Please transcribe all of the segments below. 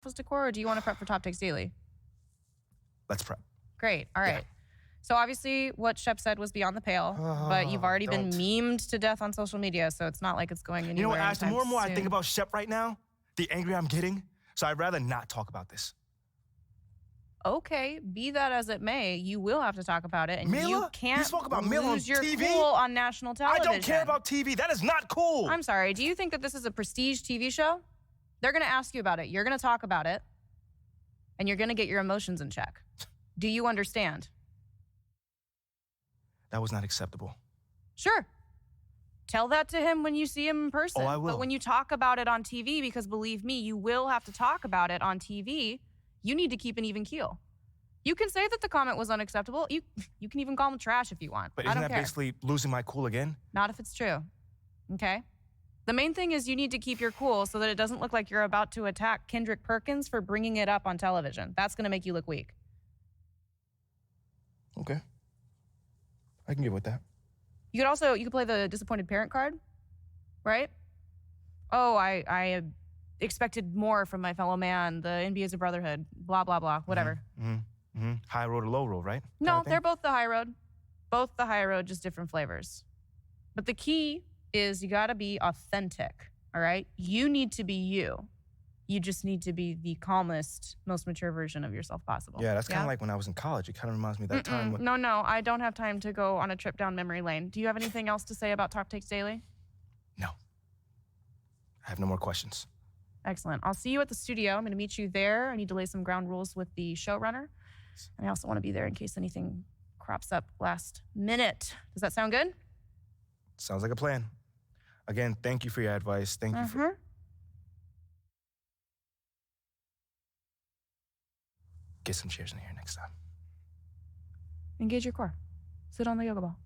office decor, or do you want to prep for Top Takes Daily? Let's prep. Great. All right. Yeah. So obviously what Shep said was beyond the pale, but you've already been memed to death on social media, so it's not like it's going anywhere. You know what, Ash, the more and more soon. I think about Shep right now, the angrier I'm getting, so I'd rather not talk about this. Okay, be that as it may, you will have to talk about it, and Mila? you can't You spoke about Mila on lose your TV? cool on national television. I don't care about TV. That is not cool. I'm sorry. Do you think that this is a prestige TV show? They're going to ask you about it. You're going to talk about it, and you're going to get your emotions in check. Do you understand? That was not acceptable. Sure. Tell that to him when you see him in person. Oh, I will. But when you talk about it on TV, because believe me, you will have to talk about it on TV, you need to keep an even keel. You can say that the comment was unacceptable. You can even call him trash if you want. But I isn't don't that care. basically losing my cool again? Not if it's true. Okay? The main thing is you need to keep your cool so that it doesn't look like you're about to attack Kendrick Perkins for bringing it up on television. That's going to make you look weak. Okay. I can get with that. You could play the disappointed parent card, right? Oh, I expected more from my fellow man. The NBA is a brotherhood. Blah, blah, blah. Whatever. High road or low road, right? No, they're both the high road. Both the high road, just different flavors. But the key is you got to be authentic, all right? You need to be you. You just need to be the calmest, most mature version of yourself possible. Yeah, that's kind of like when I was in college. It kind of reminds me of that time when... No, I don't have time to go on a trip down memory lane. Do you have anything else to say about Top Takes Daily? No. I have no more questions. Excellent. I'll see you at the studio. I'm going to meet you there. I need to lay some ground rules with the showrunner. And I also want to be there in case anything crops up last minute. Does that sound good? Sounds like a plan. Again, thank you for your advice. Thank you for... Get some chairs in here next time. Engage your core. Sit on the yoga ball.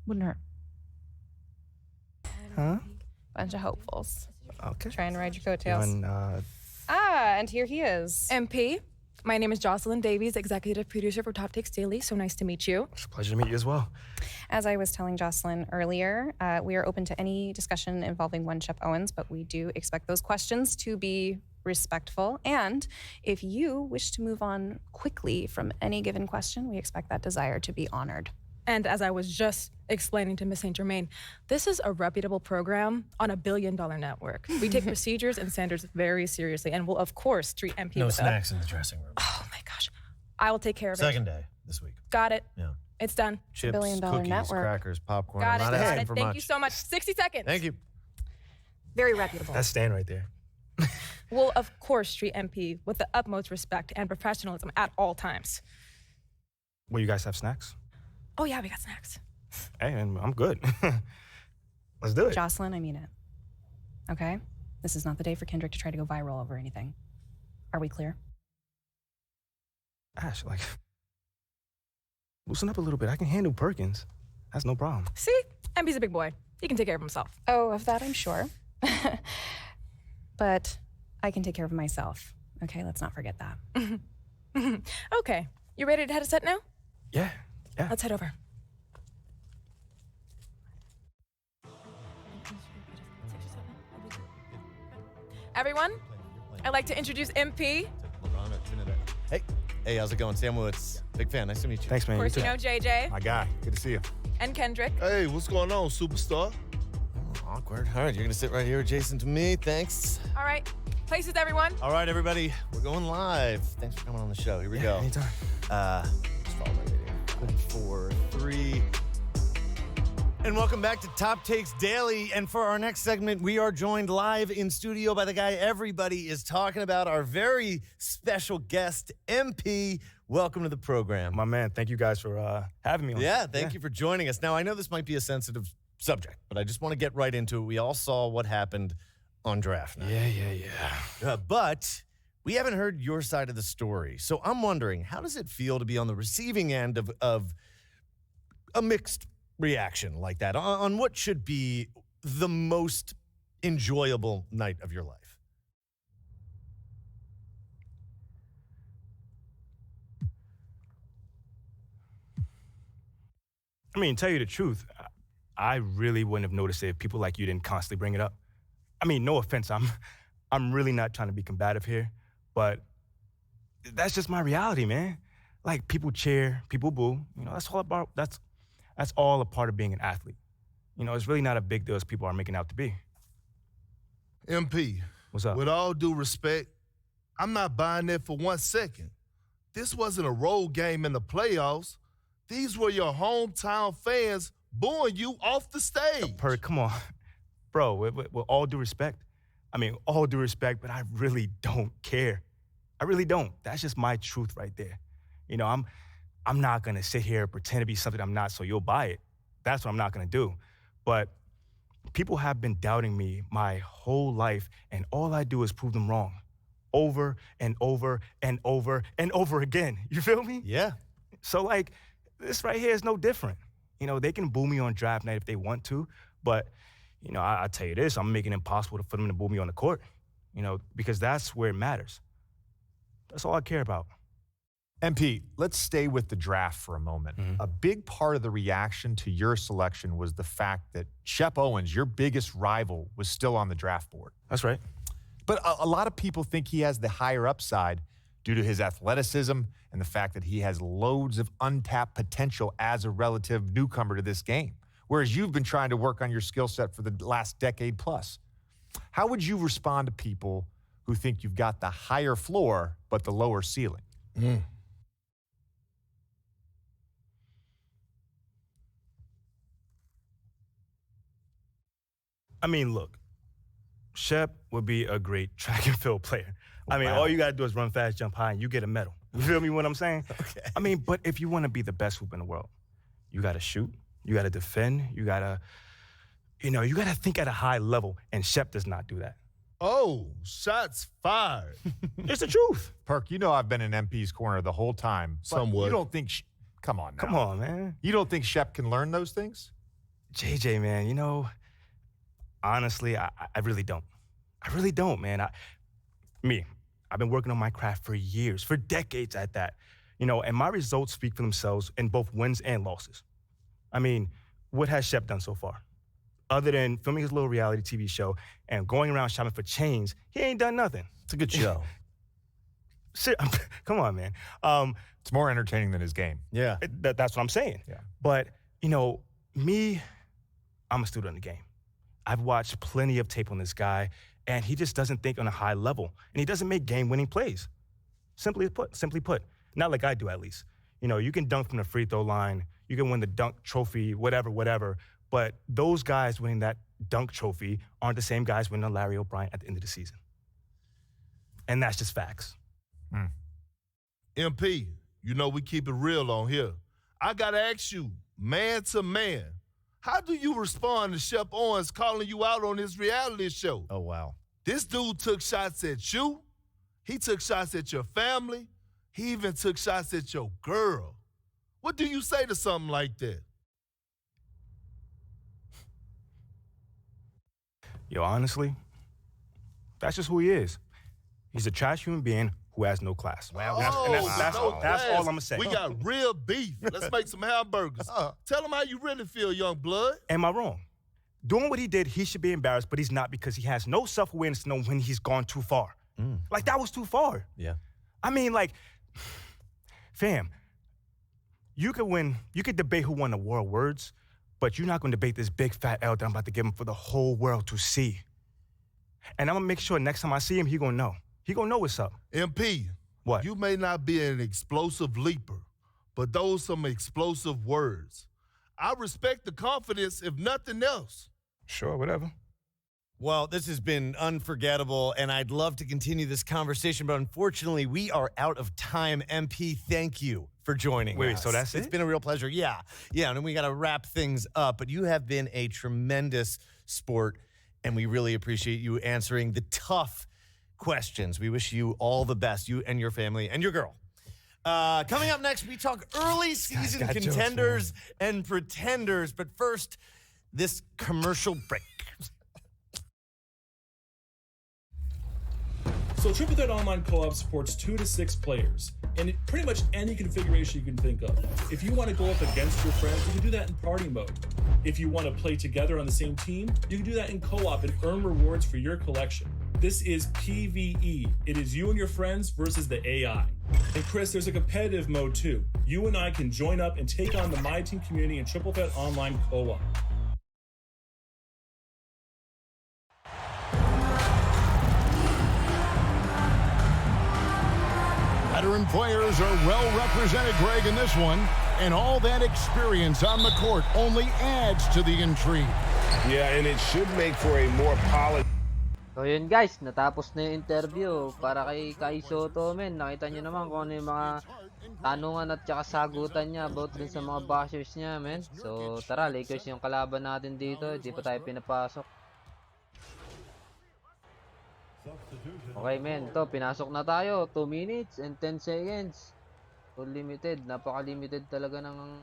Wouldn't hurt. Huh? Bunch of hopefuls. Okay. Trying to ride your coattails. And, and here he is. MP, my name is Jocelyn Davies, executive producer for Top Takes Daily. So nice to meet you. It's a pleasure to meet you as well. As I was telling Jocelyn earlier, we are open to any discussion involving one Shep Owens, but we do expect those questions to be respectful. And if you wish to move on quickly from any given question, we expect that desire to be honored. And as I was just explaining to Ms. St. Germain, this is a reputable program on $1 billion network. We take procedures and standards very seriously and will, of course, treat MP No with snacks in the dressing room. Oh my gosh. I will take care of it. Second day this week. Got it. Yeah. It's done. Chips, $1 billion cookies, network. crackers, popcorn. Got it. I'm not Got asking it. for Thank much. you so much. 60 seconds. Thank you. Very reputable. That's Stan right there. We'll, of course, treat MP with the utmost respect and professionalism at all times. Will you guys have snacks? Oh, yeah, we got snacks. Hey, I'm good. Let's do it. Jocelyn, I mean it. Okay? This is not the day for Kendrick to try to go viral over anything. Are we clear? Ash, like, loosen up a little bit. I can handle Perkins. That's no problem. See? MP's a big boy. He can take care of himself. Oh, of that I'm sure. But I can take care of myself. Okay, let's not forget that. Okay. You ready to head a set now? Yeah. Let's head over. Everyone, I'd like to introduce MP. Hey, how's it going? Sam Woods. Big fan. Nice to meet you. Thanks, man. Of course, you know JJ My guy. Good to see you. and Kendrick. Hey, what's going on, superstar? Oh, awkward. All right, you're going to sit right here adjacent to me. Thanks. All right. Places, everyone. All right, everybody. We're going live. Thanks for coming on the show. Here we go. Anytime. Just follow my video. 4, 3. And welcome back to Top Takes Daily. And for our next segment, we are joined live in studio by the guy everybody is talking about, our very special guest, MP. Welcome to the program. My man, thank you guys for having me on. Yeah, thank you for joining us. Now, I know this might be a sensitive subject, but I just want to get right into it. We all saw what happened on draft night. Yeah. But we haven't heard your side of the story. So I'm wondering, how does it feel to be on the receiving end of a mixed reaction like that on what should be the most enjoyable night of your life? I mean, tell you the truth, I really wouldn't have noticed it if people like you didn't constantly bring it up. I mean, no offense, I'm I'm really not trying to be combative here, but that's just my reality, man. Like, people cheer, people boo. You know, that's all a part of being an athlete. You know, it's really not a big deal as people are making out to be. MP, What's up? with all due respect, I'm not buying that for 1 second. This wasn't a road game in the playoffs. These were your hometown fans booing you off the stage. Perk, come on. Bro, with all due respect, all due respect, but I really don't care. I really don't. That's just my truth right there. You know, I'm not gonna sit here and pretend to be something I'm not so you'll buy it. That's what I'm not gonna do. But people have been doubting me my whole life, and all I do is prove them wrong. Over and over and over and over again. You feel me? Yeah. So, like, this right here is no different. You know, they can boo me on draft night if they want to, but, you know, I tell you this, I'm making it impossible for them to boo me on the court, you know, because that's where it matters. That's all I care about. MP, let's stay with the draft for a moment. Mm-hmm. A big part of the reaction to your selection was the fact that Shep Owens, your biggest rival, was still on the draft board. That's right. But a lot of people think he has the higher upside due to his athleticism and the fact that he has loads of untapped potential as a relative newcomer to this game, whereas you've been trying to work on your skill set for the last decade plus. How would you respond to people who think you've got the higher floor but the lower ceiling? Look, Shep would be a great track and field player. Wow. All you gotta do is run fast, jump high, and you get a medal. You feel me what I'm saying? Okay. But if you wanna be the best hoop in the world, you gotta shoot, you gotta defend, you gotta think at a high level, and Shep does not do that. Oh, shots fired. It's the truth. Perk, you know I've been in MP's corner the whole time. But Somewhat. You don't think, come on now. Come on, man. You don't think Shep can learn those things? JJ, man, you know, honestly, I really don't. I really don't, man. I've been working on my craft for years, for decades at that. You know, and my results speak for themselves in both wins and losses. What has Shep done so far? Other than filming his little reality TV show and going around shopping for chains, he ain't done nothing. It's a good show. Come on, man. It's more entertaining than his game. Yeah. That's what I'm saying. Yeah. But, you know, I'm a student of the game. I've watched plenty of tape on this guy, and he just doesn't think on a high level, and he doesn't make game-winning plays. Simply put. Not like I do, at least. You know, you can dunk from the free throw line, you can win the dunk trophy, whatever, but those guys winning that dunk trophy aren't the same guys winning a Larry O'Brien at the end of the season. And that's just facts. MP, you know we keep it real on here. I gotta ask you, man to man, how do you respond to Shep Owens calling you out on his reality show? Oh, wow. This dude took shots at you. He took shots at your family. He even took shots at your girl. What do you say to something like that? Yo, honestly, that's just who he is. He's a trash human being who has no class. Wow. That's all I'm gonna say. We got real beef. Let's make some hamburgers. Tell him how you really feel, young blood. Am I wrong? Doing what he did, he should be embarrassed, but he's not because he has no self-awareness to know when he's gone too far. Like, that was too far. Yeah. Fam, you could debate who won the world words, but you're not gonna debate this big fat L that I'm about to give him for the whole world to see. And I'm gonna make sure next time I see him, he gonna know. He gonna know what's up. MP, What? You may not be an explosive leaper, but those some explosive words. I respect the confidence, if nothing else. Sure, whatever. Well, this has been unforgettable, and I'd love to continue this conversation, but unfortunately, we are out of time. MP, thank you for joining Wait, us. so that's It's it? been a real pleasure. Yeah, and then we got to wrap things up, but you have been a tremendous sport, and we really appreciate you answering the tough questions. We wish you all the best, you and your family and your girl. Coming up next, we talk early season got jokes, contenders and pretenders, but first, this commercial break. So Triple Threat Online Co-op supports 2 to 6 players in pretty much any configuration you can think of. If you want to go up against your friends, you can do that in party mode. If you want to play together on the same team, you can do that in co-op and earn rewards for your collection. This is PvE. It is you and your friends versus the AI. And Chris, there's a competitive mode too. You and I can join up and take on the My Team community in Triple Threat Online Co-op. Veteran players are well represented, Greg, in this one, and all that experience on the court only adds to the intrigue. Yeah, and it should make for a more polished. So yun guys, natapos na yung interview para kay Kai Sotto, men. Nakita nyo naman kung ano yung mga tanungan at saka sagutan niya about dun sa mga bashers niya, men. So tara, Lakers yung kalaban natin dito. Hindi pa tayo pinapasok. Okay, men. Ito, pinasok na tayo. 2 minutes and 10 seconds. So limited. Napaka-limited talaga ng...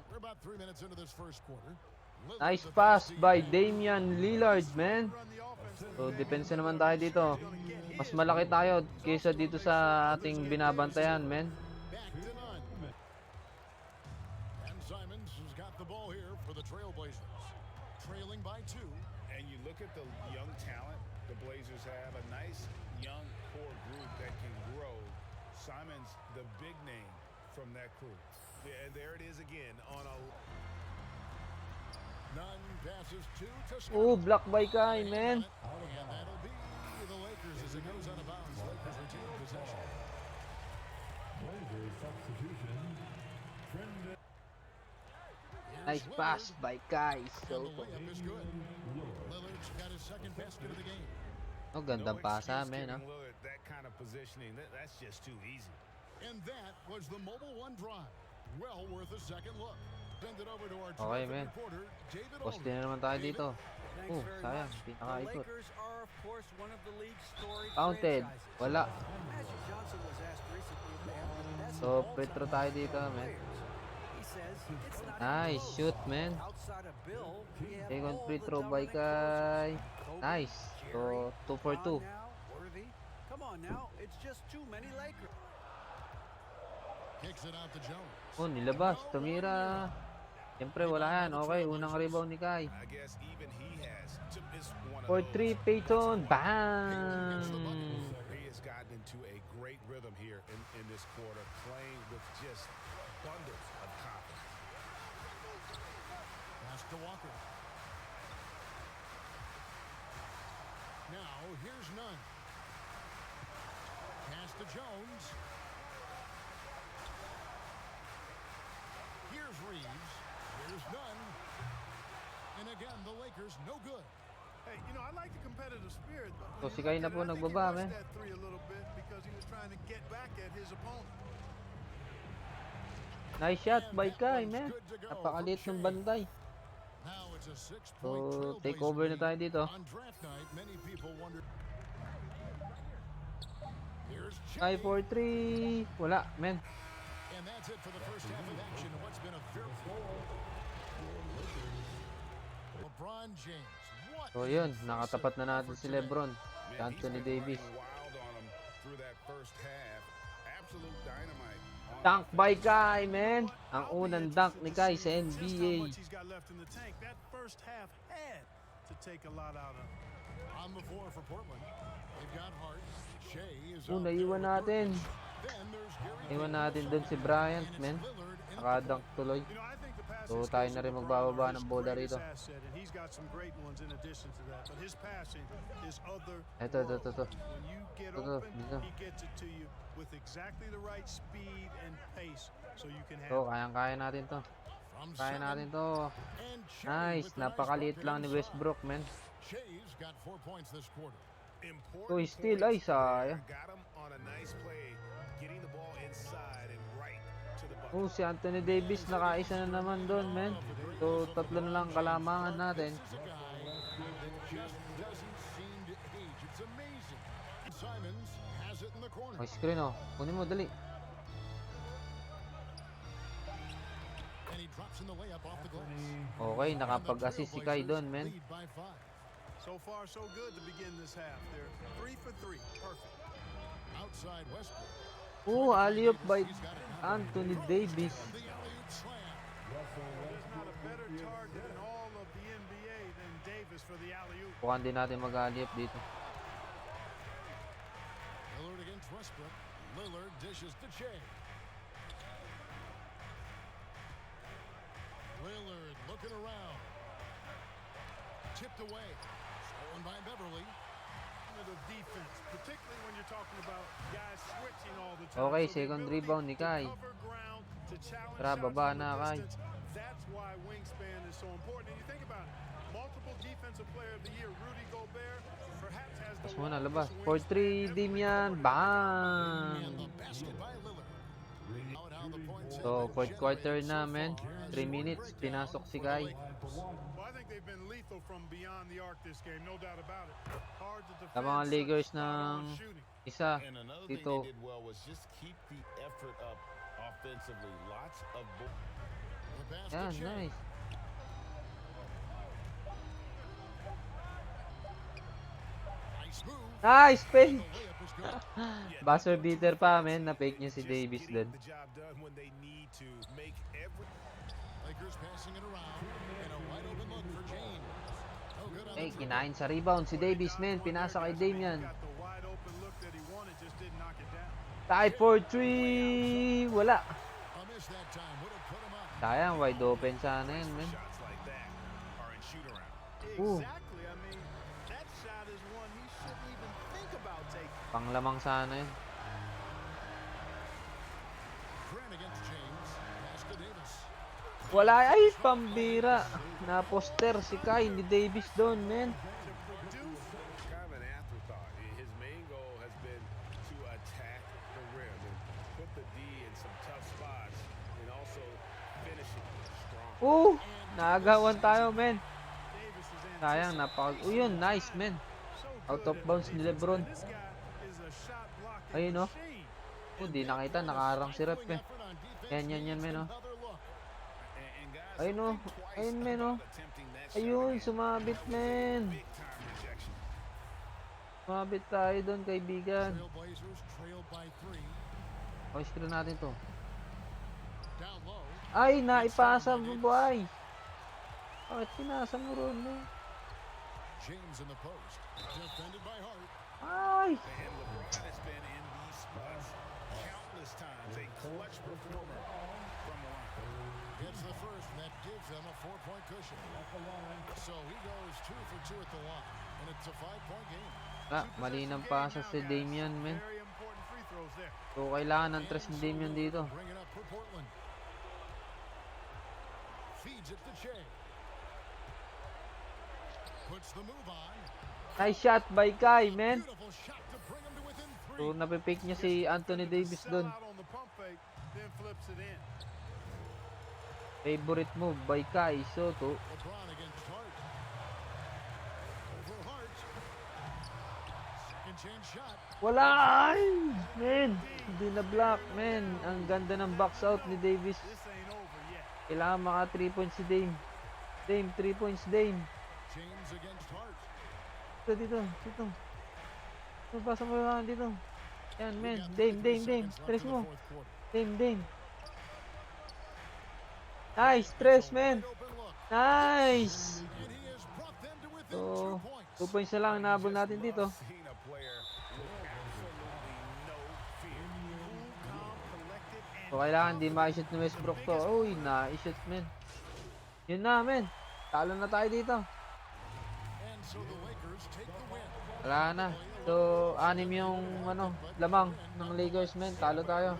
Nice pass by Damian Lillard, man. So, depensa naman tayo dito. Mas malaki tayo kaysa dito sa ating binabantayan, men. And Simons has got the ball here for the Trailblazers. Trailing by 2. And you look at the young talent the Blazers have, a nice young core group that can grow. Simons, the big name from that crew. Yeah, and there it is again on a... None passes to Scott. Oh, block by Kai, man. And that'll be the Lakers as it goes out of bounds. Lakers retain possession. Nice pass by Kai Sotto. Layup is good. Lillard's got his second basket of the game. Oh, gandang pasa, men, ha? Lillard, that kind of positioning, that's just too easy. And that was the Mobile One drive. Well worth a second look. Send it over to our Okay, terrific man. reporter, David Poste Aldridge. na naman tayo David? dito. Oh, sayang. The Pinakaikot. Lakers are, of course, one of the league's storied Counted. franchises. Wala. Magic Johnson was asked recently if they have the best So, all-time petro tayo dito, man. players. He says it's not Nice even close. shoot, man. Outside of Bill, we have Second all free the throw by dominant forces. Kai. Kobe, Nice. So, Jerry, 2 for 2. LeBron now, Worthy. Come on now, it's just too many Lakers. Kicks it out to Jones. Oh, nilabas. Tumira. Siyempre, wala yan. Okay, unang rebound ni Kai. I guess even he has to miss one of For those. 3, Payton. Bang! He has gotten into a great rhythm here in this quarter, playing with just bundles of confidence. Pass to Walker. Now, here's Nunn. Pass to Jones. Here's Reeves. Here's Nunn. And again, the Lakers no good. Hey, you know, I like the competitive spirit, but So, si Kai na po I think he nagbaba, rushed man. that three a little bit because he was trying to get back at his opponent. Nice shot by Kai, man. Napakaliit ng banday. Now it's a 6-point So, take Trailblazer over na lead. tayo dito. On draft night, many people wonder. Here's Kai for 3. Wala, man. And that's it for the first half of action in what's been a very... LeBron James. What? So, yun. Nakatapat na natin si Lebron. Si Anthony Davis. Wild on him through that first half. Absolute dynamite. Dunk by Kai, man. Ang unang dunk ni Kai sa Just how NBA. much he's got left in the tank. That first half had to take a lot out of him. On the floor for Portland. They've got Hart. Shea is Oh, out naiwan there with natin. Burks. Then there's Gary Iwan Payton. natin dun si Bryant, And it's man. Lillard in the Nakadunk tuloy. You know, I think the passing So, tayo skills na of rin LeBron magbababa are ng his bola greatest rito. asset, and he's got some great ones in addition to that. But his passing is other Ito. When you get Ito, open, dito. he gets it to you with exactly the right speed and pace so you can have So, kayang-kaya natin to. From Kaya seven. natin to. And Shea Nice. with the nice Napakaliit bucket lang ni inside. Westbrook, man. Shea's got 4 points this quarter. Important Oh, still, ay, points there. sayang. Got him on a nice play, getting the ball inside and right to the bucket. Oh, si Anthony Davis nakaisa na naman doon, man. So, tatlo na lang kalamangan natin. This is a guy that just doesn't seem to age. It's amazing. Simons has it in the corner. May screen, oh. Kunin mo, dali. And he drops in the layup off the glass. Okay, nakapag-assist si Kai doon, man. Lead by 5. So far, so good to begin this half. They're 3 for 3. Perfect. Outside Westbrook. Oh, alley-oop by Anthony Davis. The alley-oop slam. There's not a better target in all of the NBA than Davis for the alley-oop. Bukan din natin mag-alley-oop dito. Westbrook. Lillard dishes to Shea. Lillard looking around. Tipped away. Stolen by Beverly. Of defense, particularly when you're talking about guys switching all the time. Okay, So the second ability rebound ni to Kai. cover ground, to challenge Tara, shots baba from na, a Kai. distance. That's why wingspan is so important. And you think about it, multiple defensive player of the year, Rudy Gobert, perhaps has the Pas muna, labas. longest 4-3, Damian. Bang! And the basket by Lillard. Out how the points have So, been fourth quarter generated na, so man. far. 3 minutes, pinasok si Kai. Well, I think they've been lethal from beyond the arc this game, no doubt about it. Hard to Sa defend, mga such Lakers spot-on ng shooting. isa And another thing dito. they did well was just keep the effort up offensively. Lots of The pass to Yan, Shea. nice. Nice move. Nice, fake! The layup is good. Buzzer beater pa, man. Na-fake niya si Davis din. The job done when they need to make every Lakers passing it around. And a wide open look for James. No good on Eh, the kinain sa rebound si Davis, man. Pinasa kay Damian. Got the wide open look that he wanted, just didn't knock it down. Tie for 3! Wala. A miss that time would have put him up. Sayang, wide open sana yun, man. shots like that are in shoot around. Ooh. Exactly. I mean, that shot is one he shouldn't even think about taking. Panglamang sana yun. Grant against James. Pass to Davis. Wala, ay, pambira. Na-poster si Kai, ni Davis doon, man. Kind of an afterthought. His main goal has been to attack the rim and put the D in some tough spots and also finish it strong. Naagawan tayo, man. Sayang, yun, nice, man. Out of bounds ni Lebron. This guy is a shot blocking Ayun, no? machine. Di nakita, nakaharang si Rep, eh. Yan, man, oh. Ayun, oh. Ayun, man, oh. Ayun, sumabit, man. Sumabit tayo doon, kaibigan. Trailblazers trailed by 3. Okay, screen natin to. Down low. Ay, naipasa mo, boy. Bakit pinasa mo ron, man? James in the post. Defended by Hart. Ay! And LeBron has been in these spots countless times. A clutch performer from the line. Gets the first, and that gives them a 4-point cushion. So he goes 2 for 2 at the line, and it's a 5-point game. Mali ng pasa si Damian, man. Very important free throws there. So, kailangan ng tres ni Damian dito. Bring it up for Portland. Feeds it to Shea. Puts the move on. Nice shot by Kai, man. Beautiful shot to bring him to within 3. So, napipick niya si Anthony Davis Sell doon. out on the pump fake, then flips it in. Favorite move by Kai Sotto. LeBron against Hart. Over Hart. Second chance shot. Wala! Ay! Man! Hindi na block, man. Ang ganda ng box out ni Davis. This ain't over yet. Kailangan maka 3 points si Dame. Dame, 3 points, Dame. James against Hart. Dito. Pasa mo lang dito. Yan, man. Dame. Stress mo. Dame. Nice, stress, man. Nice! And he has brought them to within So, 2 points. 2 points na lang nabol natin dito. Seen a player with absolutely no fear. Cool, calm, collected, and So, kailangan di ma-shoot ni Westbrook to. Uy, na-shoot, man. Yun na, man. Talo na tayo dito. And so the Lakers take the win. Wala na. So, 6 yung lamang ng Lakers, man. Talo tayo.